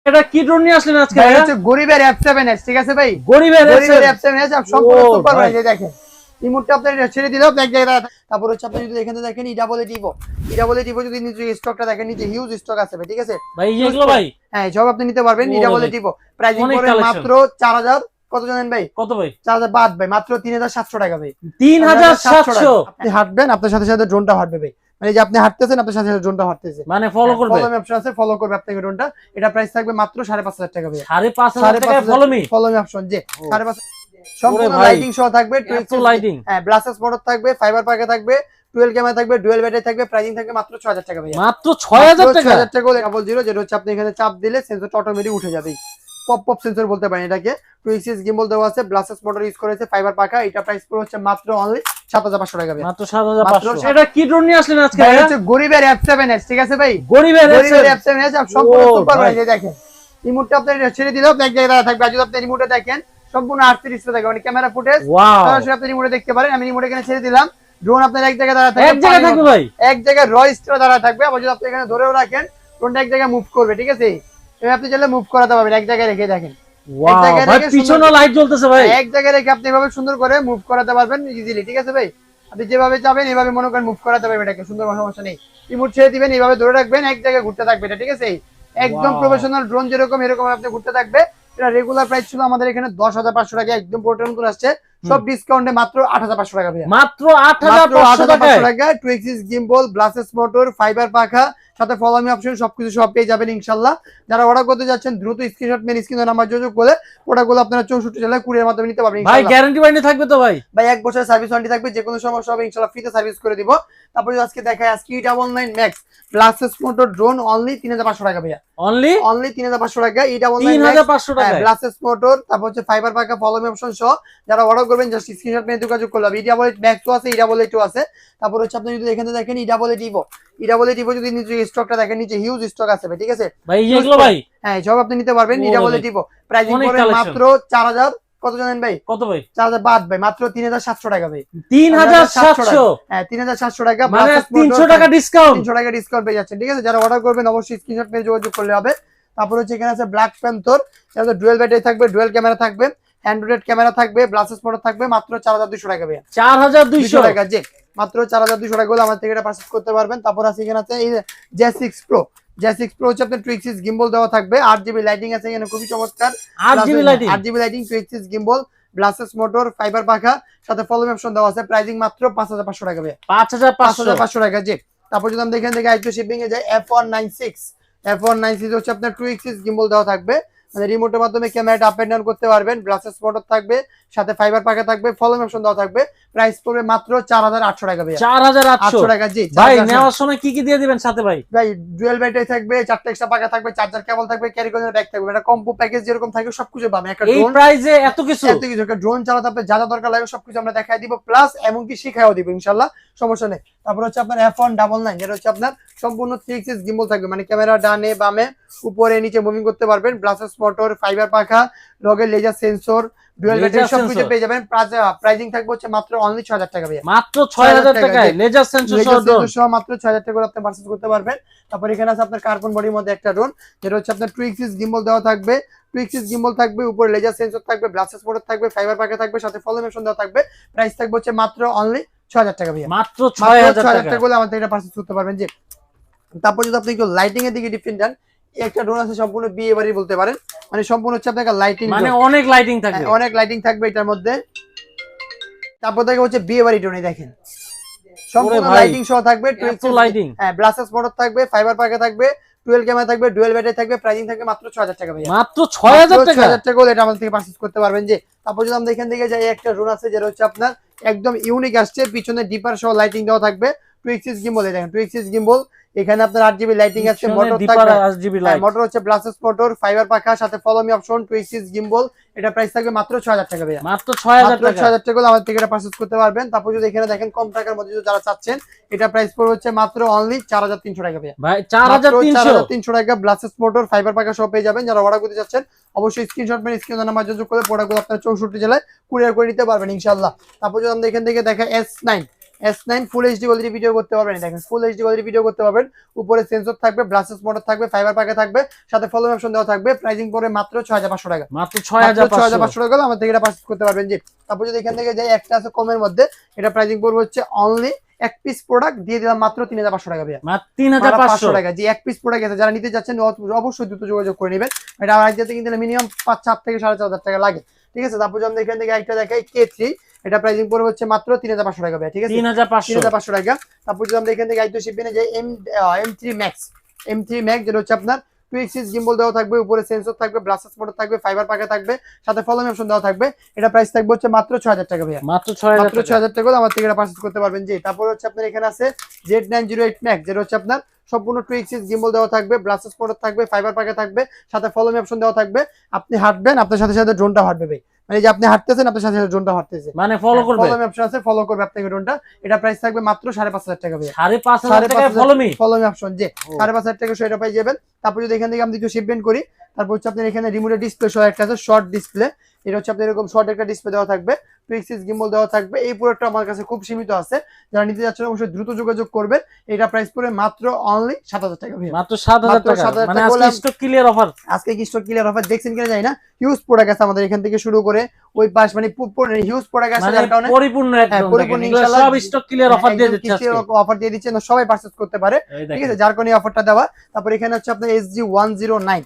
এটা কি ড্রোন নিয়ে আসলেন আজকে? এটা হচ্ছে গরিবের F7s, ঠিক আছে ভাই? গরিবের F7s সম্পূর্ণ সুপার ভাই, দেখেন এই মুহূর্তে আপনি এটা ছেড়ে দিলেও এক জায়গায়। তারপর হচ্ছে আপনি যদি এখানে দেখেন ইডাবল যদি নিচে স্টকটা দেখেন, নিচে হিউজ স্টক আছে ভাই, ঠিক আছে ভাই এগুলো ভাই? হ্যাঁ সব আপনি নিতে পারবেন। ইডাবল প্রাইসিং করে মাত্র 4000, কত জানেন ভাই? কত ভাই? 4000 বাদ ভাই, মাত্র 3700 টাকা ভাই। 3700। আপনি হাঁটবেন, আপনার সাথে সাথে ড্রোনটা হাঁটবে ভাই, মানে যে আপনি হাঁটতেছেন আপনার সাথে সাথে ড্রোনটা হাঁটতেছে, মানে ফলো করবে, ফলো মি অপশন আছে, ফলো করবে আপনাকে ড্রোনটা। এটা প্রাইস থাকবে মাত্র 5500 টাকা ভাই। 5500 টাকা ফলো মি অপশন, যে 5500 সম্পূর্ণ লাইটিং সহ থাকবে, লাইটিং, হ্যাঁ ব্লাসেস মোটর থাকবে, ফাইবার পাকা থাকবে, ডুয়াল ক্যামেরা থাকবে, ডুয়াল ব্যাটারি থাকবে, প্রাইসিং থাকবে মাত্র 6000 টাকা ভাই। মাত্র 6000 টাকা। 6000 টাকা হলে ডাবল জিরো, যেটা হচ্ছে আপনি এখানে চাপ দিলে সেন্সরটা অটোমেটিক উঠে যাবে। পপ সেন্সর বলতে পারেন এটাকে। 2 গিম্বল দেওয়া আছে, ব্লাসেস মোটর ইউজ করেছে, ফাইবার পাকা। এটা প্রাইস পুরো হচ্ছে মাত্র অনলি 7500 টাকা ভাই। মাত্র 7500। এটা কি ড্রোন নিয়ে আসলেন আজকে? এটা হচ্ছে গরিবের F7s, ঠিক আছে ভাই? গরিবের F7s সম্পূর্ণ সুপার ভাই, দেখেন এই মুহূর্তে আপনি এটা ছেড়ে দিলেও এক জায়গায় থাকবে। আর যদি আপনি রিমোটে দেখেন সম্পূর্ণ 38 ডিসপ্লে থাকবে, মানে ক্যামেরা ফুটেজ সরাসরি আপনি রিমোটে দেখতে পারেন। আমি রিমোটে এখানে ছেড়ে দিলাম, ড্রোন আপনার এক জায়গায় দাঁড়া থাকবে, এক জায়গায় থাকবে ভাই, এক জায়গায় র স্টার দাঁড়া থাকবে। আবার যদি আপনি এখানে ধরেও রাখেন, ড্রোনটা এক জায়গায় মুভ করবে, ঠিক আছে? এভাবে আপনি চাইলে মুভ করাতে পারবেন, এক জায়গায় রেখে দেখেন। ওয়াও ভাই পিছনে লাইট জ্বলতেছে ভাই, এক জায়গায় রেখে আপনি এভাবে সুন্দর করে মুভ করাতে পারবেন ইজিলি, ঠিক আছে ভাই? আপনি যেভাবে চাবেন এইভাবে মনে করেন মুভ করাতে পারবেন এটাকে, সুন্দর, সমস্যা নেই। রিমোট ছেড়ে দিবেন, এইভাবে ধরে রাখবেন, এক জায়গায় ঘুরতে থাকবে এটা, ঠিক আছে? একদম প্রফেশনাল ড্রোন যেরকম এরকম আপনি ঘুরতে থাকবে। এটা রেগুলার প্রাইস ছিল আমাদের এখানে 10500 টাকা, একদম পোর্টাল করে আসছে সব ডিসকাউন্টে মাত্র 8500 টাকা ভাই। মাত্র 8500 টাকা। 2 গিম্বল, ব্লাসেস মোটর, ফাইবার পাখা, সাথে ফলো মি অপশন সবকিছু সব পেয়ে যাবেন ইনশাআল্লাহ। যারা অর্ডার করতে যাচ্ছেন দ্রুত স্ক্রিনশট মেন স্ক্রিনে নাম্বার যোগাযোগ করে প্রোডাক্টগুলো আপনারা 64 জেলায় কুরিয়ার মাধ্যমে নিতে পারবেন ভাই। গ্যারান্টি ওয়ারেন্টি থাকবে তো ভাই? ভাই 1 বছরের সার্ভিস ওয়ারেন্টি থাকবে, যে কোনো সমস্যা হবে ইনশাআল্লাহ ফ্রিতে সার্ভিস করে দিব। তারপরে আজকে দেখাই আজকে E9 Max brushless motor drone only 3500 টাকা ভাইয়া। অনলি 3500 টাকা। E9 টাকা ব্লাসেস মোটর, তারপর হচ্ছে ফাইবার পাকা, ফলো মি অপশন সহ যারা অর্ডার করবেন জাস্ট স্ক্রিনশট মেনে যোগাযোগ করলে হবে। E9 Max ও আছে, E9 আছে। তারপর হচ্ছে আপনি যদি এখানে দেখেন E9 যদি নিচে স্টকটা দেখেন, নিচে হিউজ স্টক আছে ভাই, ঠিক আছে ভাই? এগুলো ভাই হ্যাঁ সব আপনি নিতে পারবেন। E9 প্রাইসিং করে মাত্র 4000, কত জানেন ভাই? কত ভাই? 4000 বাদ ভাই, মাত্র 3700 টাকা ভাই। 3700, হ্যাঁ 3700 টাকা, মানে 300 টাকা ডিসকাউন্ট, 300 টাকা ডিসকাউন্ট পেয়ে যাচ্ছেন, ঠিক আছে? যারা অর্ডার করবেন অবশ্যই স্ক্রিনশট মেরে যোগাযোগ করলে হবে। তারপর হচ্ছে এখানে আছে ব্ল্যাক প্যান্থর, এটাতে ডুয়াল ব্যাটারি থাকবে, ডুয়াল ক্যামেরা থাকবে, অ্যান্ড্রয়েড ক্যামেরা থাকবে, ব্লাসেস মোটর থাকবে, মাত্র 4200 টাকা ভাই। 4200 টাকা, জি মাত্র 4200 টাকা হলে আমার থেকে এটা পারচেজ করতে পারবেন। তারপর আছে এখানে আছে এই J6 Pro হচ্ছে আপনার 2 গিম্বল দেওয়া থাকবে, 8GB লাইটিং আছে এখানে, খুবই চমৎকার। 8GB lighting, 2 gimbal, brushless motor, fibre পাখা, সাথে ফলো মি অপশন দেওয়া আছে। প্রাইসিং মাত্র 5500 টাকা ভাই। 5500 টাকা, জি। তারপর যদি আমরা দেখেন আইটো শিপিং এ যায় F196 হচ্ছে আপনার 2 গিম্বল দেওয়া থাকবে, মানে রিমোটের মাধ্যমে ক্যামেরাটা আপ এন্ড ডাউন করতে পারবেন। ব্লাসেস মোটর থাকবে, সাথে ফাইবার পাকা থাকবে, ফলো মি অপশন দেওয়া থাকবে। প্রাইস পড়বে মাত্র 4800 টাকা ভাই। 4800 টাকা, জি। ভাই নেওয়ার সময় কি কি দিয়ে দিবেন সাথে ভাই? ভাই ডুয়াল ব্যাটারি থাকবে, 4টা এক্সট্রা পাকা থাকবে, চার্জার কেবল থাকবে, ক্যারি করার ব্যাগ থাকবে, এটা কম্বো প্যাকেজ যেরকম থাকে সবকিছু পাবেন একটা এই ড্রোন প্রাইসে। এত কিছু একটা ড্রোন চালাতে আপনার যা যা দরকার লাগে সবকিছু আমরা দেখাই দিব, প্লাস এমনকি শিখাইও দিব ইনশাআল্লাহ, সমস্যা নেই। তারপর হচ্ছে আপনার F199, যেটা হচ্ছে আপনার সম্পূর্ণ 3 গিম্বল থাকবে, মানে ক্যামেরা ডানে বামে উপরে নিচে মুভিং করতে পারবেন। ব্লাসেস মোটর, ফাইবার পাখা, লগে লেজার সেন্সর, ডুয়াল ব্যাটারি সবকিছু পেয়ে যাবেন। প্রাইসিং থাকবে হচ্ছে মাত্র অনলি 6000 টাকা ভাই। মাত্র 6000 টাকায় লেজার সেন্সর সহ মাত্র 6000 টাকা আপনি পারচেজ করতে পারবেন। তারপর এখানে আছে আপনার কার্বন বডির মধ্যে একটা ড্রোন, যেটা হচ্ছে আপনার 2 গিম্বল দেওয়া থাকবে, 2 গিম্বল থাকবে, উপরে লেজার সেন্সর থাকবে, ব্লাসেস মোটর থাকবে, ফাইবার পাকা থাকবে, সাথে ফলো মি অপশন দেওয়া থাকবে। প্রাইস থাকবে হচ্ছে মাত্র অনলি 6000 টাকা ভাই। মাত্র 6000 টাকা হলে আমাদের এটা পারচেজ করতে পারবেন, জি। তারপর যদি আপনি একটু লাইটিং এর দিকে ডিফারেন্ট যান, একটা ড্রোন আছে সম্পূর্ণ বিয়ে বাড়ি বলতে পারেন, মানে সম্পূর্ণ হচ্ছে আপনার লাইটিং, মানে অনেক লাইটিং থাকবে, অনেক লাইটিং থাকবে এটার মধ্যে। তারপর থেকে হচ্ছে বিয়ে বাড়ি ড্রোন, দেখেন সম্পূর্ণ লাইটিং সহ থাকবে, লাইটিং, হ্যাঁ ব্লাসেস মোটর থাকবে, ফাইবার পাকা থাকবে, ডুয়াল ক্যামেরা থাকবে, ডুয়াল ব্যাটারি থাকবে। প্রাইসিং থাকবে মাত্র 6000 টাকা ভাই। মাত্র 6000 টাকা। 6000 টাকা হলে এটা আমাদের থেকে পারচেজ করতে পারবেন, যে। তারপর যদি আমরা এখান থেকে যাই, একটা ড্রোন আছে যেটা হচ্ছে আপনার একদম ইউনিক আসছে, পিছনে ডিপার সহ লাইটিং দেওয়া থাকবে, 2 গিম্বল, দেখেন 2 গিম্বল, এখানে আপনার 8GB লাইটিং আছে, মোটর থাকবে, মোটর হচ্ছে ব্লাসেস মোটর, ফাইবার পাখা, সাথে ফলো মি অপশন, 2 গিম্বল। এটা প্রাইস থাকবে মাত্র 6000 টাকা ভাই। মাত্র 6000 টাকা। 6000 টাকা হলে আমাদের থেকে এটা পারচেজ করতে পারবেন। তারপর যদি এখানে দেখেন কম টাকার মধ্যে যারা চাচ্ছেন, এটা প্রাইস পড়বে হচ্ছে মাত্র অনলি 4300 টাকা ভাই। ভাই 4300 টাকা, ব্লাসেস মোটর, ফাইবার পাকা সব পেয়ে যাবেন। যারা অর্ডার করতে যাচ্ছেন অবশ্যই স্ক্রিনশট মেরে স্ক্রিনে নাম্বার যোগাযোগ করে প্রোডাক্টগুলো আপনারা 64 জেলায় কুরিয়ার করে নিতে পারবেন ইনশাআল্লাহ। তারপর যদি আমরা এখান থেকে দেখা S9 S9 full HD quality video করতে পারবেন, দেখেন ফুল এইচডি কোয়ালিটি ভিডিও করতে পারবেন, উপরে সেন্সর থাকবে, ব্লাস্টেস মোটর থাকবে, ফাইবার পাকে থাকবে, সাথে ফলো অপশন দেওয়া থাকবে, প্রাইসিং পড়বে মাত্র 6500 টাকা, মাত্র 6500 টাকা আমাদের থেকে এটা পারচেজ করতে পারবেন। জি, তারপর যদি এখান থেকে যাই একটা আছে কমের মধ্যে, এটা প্রাইসিং পড়বে হচ্ছে অনলি এক পিস প্রোডাক্ট দিয়ে দিলাম মাত্র 3500 টাকা ভাইয়া, মাত্র 3500 টাকা। জি, এক পিস প্রোডাক্ট আছে, যারা নিতে যাচ্ছেন অবশ্যই দ্রুত যোগাযোগ করে নেবেন, এটা আমার আইডিয়াতে কিনতে মিনিমাম 5 থেকে 4500 টাকা লাগে, ঠিক আছে। তারপর আমরা এখান থেকে একটা দেখাই K3, এটা প্রাইসিং পড়বে হচ্ছে মাত্র 3500 টাকা ভাই, ঠিক আছে, 3500 টাকা। তারপর যদি আমরা এখান থেকে আইতো শিপমেন্টে যাই M3 Max, যেটা হচ্ছে আপনার 2 এক্সিস গিম্বল দেওয়া থাকবে, উপরে সেন্সর থাকবে, ব্লাস্টেস মোটর থাকবে, ফাইবার পাকে থাকবে, সাথে ফলো অপশন দেওয়া থাকবে, এটা প্রাইস থাকবে হচ্ছে মাত্র 6000 টাকা ভাইয়া, মাত্র 6000 টাকা আমার থেকে এটা পারচেজ করতে পারবেন। জি, তারপর হচ্ছে আপনার এখানে আছে Z908 Max, যেটা হচ্ছে আপনার সম্পূর্ণ 2 এক্সিস গিম্বল দেওয়া থাকবে, ব্লাস্টেস মোটর থাকবে, ফাইবার পাকে থাকবে, সাথে ফলো অপশন দেওয়া থাকবে, আপনি হাঁটবেন আপনার সাথে সাথে ড্রোনটা হাঁটবে ভাই, মানে যে আপনি হাঁটতেছেন আপনার সাথে সাথে ড্রোনটা হাঁটতেছে, মানে ফলো করবে, ফলো অপশন আছে, ফলো করবে আপনাকে ড্রোনটা, এটা প্রাইস থাকবে মাত্র 5500 টাকা ভাই, 5500 টাকায় ফলো অপশন, যে 5500 টাকা সেটা পাই যাবেন। তারপর যদি এখান থেকে আমি কিছু শিপমেন্ট করি, তারপর হচ্ছে আপনার এখানে রিমোটের ডিসপ্লে সহ একটা আছে শর্ট ডিসপ্লে, এটা হচ্ছে আপনার এরকম শর্ট একটা ডিসপ্লে দেওয়া থাকবে, 2 এক্সিস গিম্বল দেওয়া থাকবে, এই প্রোডাক্টটা আমার কাছে খুব সীমিত আছে, যারা নিতে যাচ্ছেন অবশ্যই দ্রুত যোগাযোগ করবেন, এটা প্রাইস পড়ে মাত্র অনলি 7000 টাকা ভাই, মাত্র 7000 টাকা, মানে আজকে স্টক ক্লিয়ার অফার, আজকে কি স্টক ক্লিয়ার অফার দেখছেন কিনা জানি না, হিউজ প্রোডাক্ট আছে আমাদের এখান থেকে শুরু করে ওই পাশ, মানে হিউজ প্রোডাক্ট আছে, যার কারণে পরিপূর্ণ একদম পরিপূর্ণ ইনশাআল্লাহ সব স্টক ক্লিয়ার অফার দিয়ে দিচ্ছে, আজকে অফার দিয়ে দিচ্ছে না, সবাই পারচেজ করতে পারে, ঠিক আছে, যার কারণে অফারটা দেওয়া। তারপর এখানে হচ্ছে আপনার SG109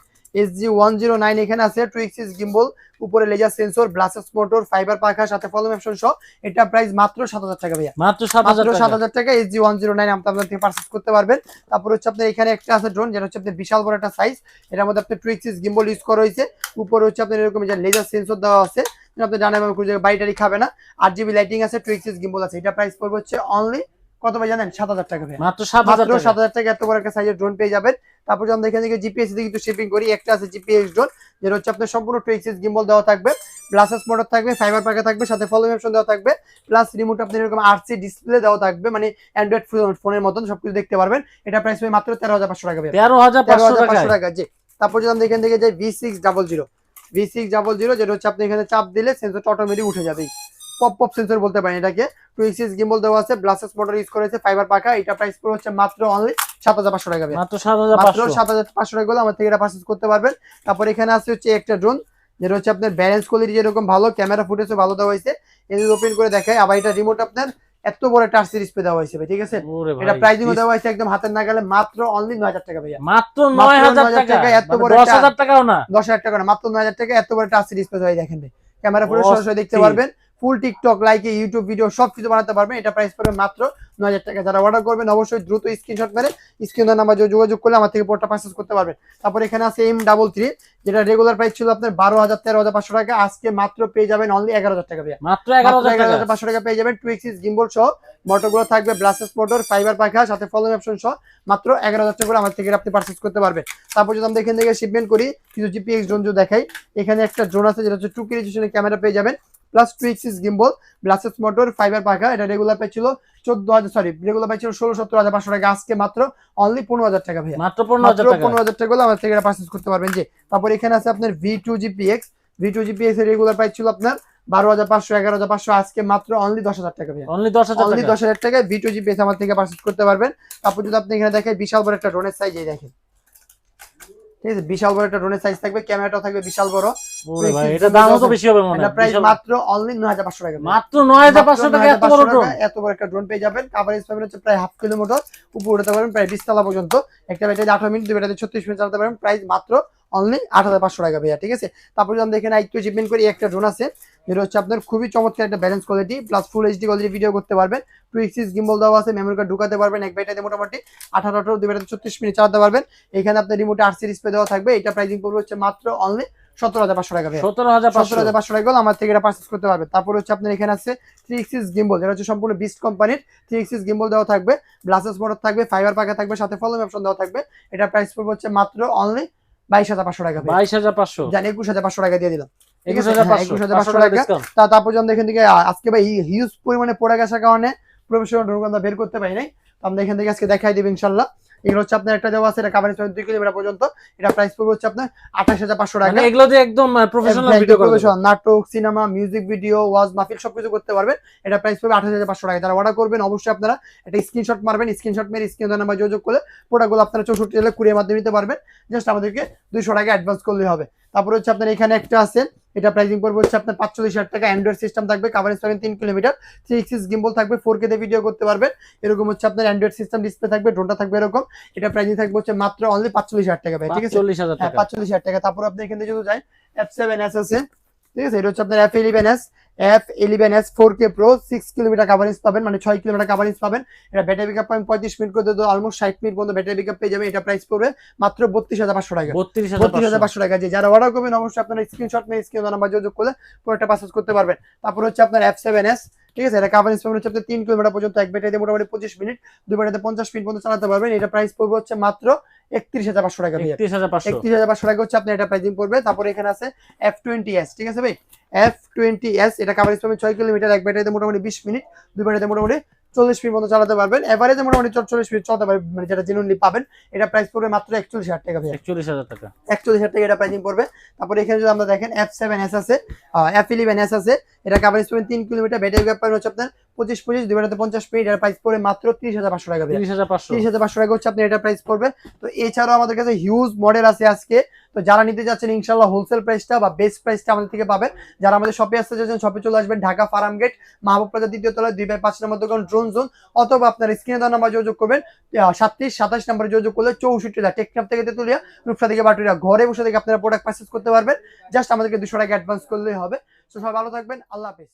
এখানে আছে 2 এক্সিস গিম্বল, উপরে লেজার সেন্সর, ব্লাস্টেস মোটর, ফাইবার পাখা, সাথে ফলো অপশন সহ, এটা প্রাইস মাত্র 7000 টাকা ভাইয়া, মাত্র 7000 টাকা SG109 আপনারা থেকে পারচেজ করতে পারবেন। তারপর হচ্ছে আপনার এখানে একটা আছে ড্রোন, যেটা হচ্ছে আপনার বিশাল বড় একটা সাইজ, এটার মধ্যে আপনার 2 এক্সিস গিম্বল ইউজ করা হয়েছে, উপরে হচ্ছে আপনার এরকম যে লেজার সেন্সর দেওয়া আছে, আপনি জানেন কোনো জায়গায় বাইটারি খাবে না, 8GB লাইটিং আছে, 2 এক্সিস গিম্বল আছে, এটা প্রাইস পড়বে হচ্ছে অনলি কত ভাই জানেন, 7000 টাকা ভাই, মাত্র 7000 টাকা এত বড় একটা সাইজের ড্রোন পেয়ে যাবেন। তারপর আমরা এখান থেকে জিপিএস দিয়ে কিন্তু শিপিং করি, একটা আছে জিপিএস ড্রোন, যেটা হচ্ছে আপনার সম্পূর্ণ 2 এক্সিস গিম্বল দেওয়া থাকবে, ব্লাস্টেস মোটর থাকবে, ফাইবার পাকে থাকবে, সাথে ফলো অপশন দেওয়া থাকবে, প্লাস রিমোট আপনার এরকম আরসি ডিসপ্লে দেওয়া থাকবে, মানে অ্যান্ড্রয়েড ফোনের মতন সবকিছু দেখতে পারবেন, এটা প্রাইস হবে মাত্র 13500 টাকা ভাই, 13500 টাকা। জি, তারপর যদি আমরা এখান থেকে যাই V600, যেটা হচ্ছে আপনি এখানে চাপ দিলে সেন্সরটা অটোমেটিক উঠে যাবে, পপ সেন্সর বলতে পারেন এটাকে, 2 এক্সিস গিম্বল দেওয়া আছে, ব্লাস্টেস মোটর ইউজ করেছে, ফাইবার পাখা, এটা প্রাইস পড়ে হচ্ছে মাত্র অনলি 7500 টাকা ভাই, মাত্র 7500 টাকা আমার থেকে এটা পারচেজ করতে পারবেন। তারপর এখানে আছে হচ্ছে একটা ড্রোন, যেটা হচ্ছে আপনার ব্যালেন্স কোয়ালিটি যেরকম ভালো, ক্যামেরা ফুটেজও ভালো দেওয়া হয়েছে, এই ওপেন করে দেখায়, আবার এটা রিমোট আপনার এত বড় টাচ ডিসপ্লে দেওয়া হয়েছে, ঠিক আছে, এটা প্রাইসিং দেওয়া হয়েছে একদম হাতের নাগালে, মাত্র অনলি 9000 টাকা ভাইয়া, মাত্র 9000 টাকা, এত বড় 10000 টাকাও না, 10000 টাকা না, মাত্র 9000 টাকা, এত বড় টাচ ডিসপ্লে ভাই, দেখেন ভাই, ক্যামেরা ফুটেজ সরাসরি দেখতে পারবেন, ফুল টিকটক লাইকে ইউটিউব ভিডিও সবকিছু বানাতে পারবেন, এটা প্রাইস পড়বে মাত্র 9000 টাকা। যারা অর্ডার করবেন অবশ্যই দ্রুত স্ক্রিনশট মেরে স্ক্রিনের নাম্বার যোগাযোগ করলে আমার থেকে প্রোডাক্টটা পারচেজ করতে পারবেন। তারপর এখানে আছে M33, যেটা রেগুলার প্রাইস ছিল আপনার 12000 13500 টাকা, আজকে মাত্র পেয়ে যাবেন অনলি 11000 টাকা ভাইয়া, মাত্র 11500 টাকা পেয়ে যাবেন, 2 এক্সিস গিম্বল সহ, মোটরগুলো থাকবে, ব্লাস্টেস মোটর, ফাইবার পাখা, সাথে ফলো অপশন সহ, মাত্র 11000 টাকা করে আমার থেকে আপনি পারচেজ করতে পারবেন। তারপর যদি আমরা এখান থেকে শিপমেন্ট করি, কিছু জিপিএক্স ড্রোন দেখাই, এখানে একটা ড্রোন আছে যেটা হচ্ছে 2K রেজোলিউশনের ক্যামেরা পেয়ে যাবেন, plus 2 axis gimbal, ব্লাস্টেস motor, fibre পাখা, এটা রেগুলার প্রাইস ছিল 16500 টাকা, আজকে মাত্র অনলি 15000 টাকা ভাই, মাত্র 15000 টাকা আমার থেকে এটা পারচেজ করতে পারবেন। যে তারপর এখানে আছে আপনার V2GPX এর রেগুলার প্রাইস ছিল আপনার 12500 11500, আজকে মাত্র অনলি 10000 টাকা ভাই, অনলি 10000 টাকা V2GPX আমার থেকে পারচেজ করতে পারবেন। তারপর যদি আপনি এখানে দেখেন বিশাল বড় একটা ড্রোনের সাইজ, এই দেখেন, ঠিক আছে, বিশাল বড় একটা ড্রোনের সাইজ থাকবে, ক্যামেরাটাও থাকবে বিশাল বড়, ওরে ভাই এটা দামও তো বেশি হবে মনে হয়, এটা প্রাইস মাত্র অনলি 9500 টাকা, মাত্র 9500 টাকা এত বড় ড্রোন, এত বড় একটা ড্রোন পেয়ে যাবেন, কভারেজ পাবেন হচ্ছে প্রায় 1/2 কিলোমিটার, উপরে উঠতে পারবেন প্রায় 20 তলা পর্যন্ত, একটা ব্যাটারি 18 মিনিট, দুই ব্যাটারি 36 মিনিট চালাতে পারবেন, প্রাইস মাত্র অনলি 8500 টাকা ভাইয়া, ঠিক আছে। তারপর যদি আমরা এখানে আইকিউ জিপমেন্ট করি, একটা ড্রোন আছে, যেটা হচ্ছে আপনার খুবই চমৎকার একটা balance quality, plus full HD quality video করতে পারবেন, 2 এক্সিস গিম্বল দেওয়া আছে, মেমরি কার্ড ঢুকাতে পারবেন, এক ব্যাটারিতে মোটামুটি 18 দুই ব্যাটারি 36 মিনিট চালাতে পারবেন, এখানে আপনার রিমোটে আরসি ডিসপ্লে দেওয়া থাকবে, এটা প্রাইসিং পড়বে হচ্ছে মাত্র অনলি 17500 টাকা ভাইয়া, 17500 টাকা আমার থেকে এটা পারচেজ করতে পারবেন। তারপর হচ্ছে আপনার এখানে আছে 3 এক্সিস গিম্বল, যেটা হচ্ছে সম্পূর্ণ বিস্ট কোম্পানির 3 এক্সিস গিম্বল দেওয়া থাকবে, ব্লাস্টেস মোটর থাকবে, ফাইবার পাকা থাকবে, সাথে ফলো অপশন দেওয়া থাকবে, এটা প্রাইস পড়বে হচ্ছে মাত্র অনলি 22500 টাকা, 22500 জানি 21500 টাকা দিয়ে দিলাম, 21500 টাকা। তারপর আমরা এখান থেকে আজকে ভাই হিউজ পরিমাণে পড়ে গেছে কারণে প্রফেশনাল ড্রোন আমরা বের করতে পারি নাই, আমরা এখান থেকে আজকে দেখাই দিব ইনশাআল্লাহ। এগুলো হচ্ছে আপনার একটা দেওয়া আছে, এটা কাভারেজ 2 কিলোমিটার পর্যন্ত। এটা প্রাইস পড়বে হচ্ছে আপনার 28,500 টাকা। মানে এগুলো যে একদম প্রফেশনাল ভিডিও করবে, নাটক, সিনেমা, মিউজিক ভিডিও, ওয়াজ মাহফিল সবকিছু করতে পারবেন। এটা প্রাইস পড়বে 28,500 টাকা। যারা অর্ডার করবেন অবশ্যই আপনারা একটা স্ক্রিনশট মারবেন, স্ক্রিনশট মেরে স্ক্রিনে নাম্বার যোগাযোগ করলে প্রোডাক্টগুলো আপনারা 64 জেলা কুরিয়ার মাধ্যমে নিতে পারবেন। জাস্ট আমাদেরকে 200 টাকা অ্যাডভান্স করলেই হবে। তারপর হচ্ছে আপনার এখানে একটা আছে, এটা প্রাইসিং পড়বে হচ্ছে আপনার 45,000 টাকা। অ্যান্ড্রয়েড সিস্টেম থাকবে, কাভারেজ পাবেন 3 কিলোমিটার, 3 এক্সিস গিম্বল থাকবে, 4K তে ভিডিও করতে পারবেন। এরকম হচ্ছে আপনার অ্যান্ড্রয়েড সিস্টেম ডিসপ্লে থাকবে, ড্রোনটা থাকবে এরকম। এটা প্রাইসিং থাকবে হচ্ছে মাত্র অনলি 45,000 টাকা ভাই, ঠিক আছে? 45,000 টাকা। 45,000 টাকা। তারপর আপনি এখান থেকে যদি যাই F7s আছে, ঠিক আছে? এটা হচ্ছে আপনার F11s 4K Pro 6 kilometre coverage পাবেন, মানে 6 কিলোমিটার কাভারেজ পাবেন। এটা ব্যাটারি ব্যাকআপ পাবেন 35 মিনিট করে, তো অলমোস্ট 60 মিনিট পর্যন্ত ব্যাটারি ব্যাকআপ পেয়ে যাবেন। এটা প্রাইস পড়বে মাত্র 32,500 টাকা। 32,500 টাকা। যে যারা অর্ডার করবেন অবশ্যই আপনারা স্ক্রিনশট নিয়ে স্ক্রিন নাম্বার যোগাযোগ করলে পুরোটা পারচেজ করতে পারবেন। তারপর হচ্ছে আপনার F7s, ঠিক আছে? এটা কাভারেজ পাবেন হচ্ছে আপনার 3 কিলোমিটার পর্যন্ত, এক ব্যাটারিতে মোটামুটি 25 মিনিট, দুই ব্যাটারিতে 50 মিনিট পর্যন্ত চালাতে পারবেন। এটা প্রাইস পড়বে হচ্ছে মাত্র 31,500 টাকা। 31,500 টাকা হচ্ছে আপনার এটা প্রাইসিং পড়বে। তারপর এখানে আছে F20s, ঠিক আছে ভাই? F20s এটা কাভারেজ পাবেন 6 কিলোমিটার, এক ব্যাটারিতে মোটামুটি 20 মিনিট, দুই ব্যাটারিতে মোটামুটি 40 মিনিট পর্যন্ত চালাতে পারবেন। এভারেজে মোটামুটি 40 মিনিট চলতে পারবেন, মানে যেটা জেনুইনলি পাবেন। এটা প্রাইস পড়বে মাত্র 41,000 টাকা ভাই। 41,000 টাকা। 41,000 টাকা এটা প্রাইসিং পড়বে। তারপর এখানে যদি আমরা দেখেন F7s আছে, F11s আছে, এটা কাভারেজ পাবেন 3 কিলোমিটার, ব্যাটারি ব্যাকআপ পাবেন হচ্ছে আপনার 25 দুই ব্যাটারিতে 50 মিনিট। এর প্রাইস পড়বে মাত্র 30,500 টাকা ভাই। 30,500 টাকা হচ্ছে আপনার এটা প্রাইস পড়বে। তো এছাড়াও আমাদের কাছে হিউজ মডেল আছে আজকে। তো যারা নিতে যাচ্ছেন ইনশাআল্লাহ হোলসেল প্রাইসটা বা বেস্ট প্রাইসটা আমাদের থেকে পাবেন। যারা আমাদের শপে আসতে চাচ্ছেন শপে চলে আসবেন, ঢাকা ফার্ম গেট, মাহবুব প্লাজা 2য় তলায় 2/5 নম্বর দোকান ড্রোন জোন, অথবা আপনার স্ক্রিনে দেওয়া নাম্বার যোগাযোগ করবেন 37 নম্বরে যোগাযোগ করলে 64 টেকনাফ থেকে তেতুলিয়া, রূপসা থেকে বাটুরিয়া, ঘরে বসে থেকে আপনারা প্রোডাক্ট পারচেজ করতে পারবেন। জাস্ট আমাদেরকে 200 টাকা অ্যাডভান্স করলেই হবে। তো সবাই ভালো থাকবেন, আল্লাহ হাফেজ।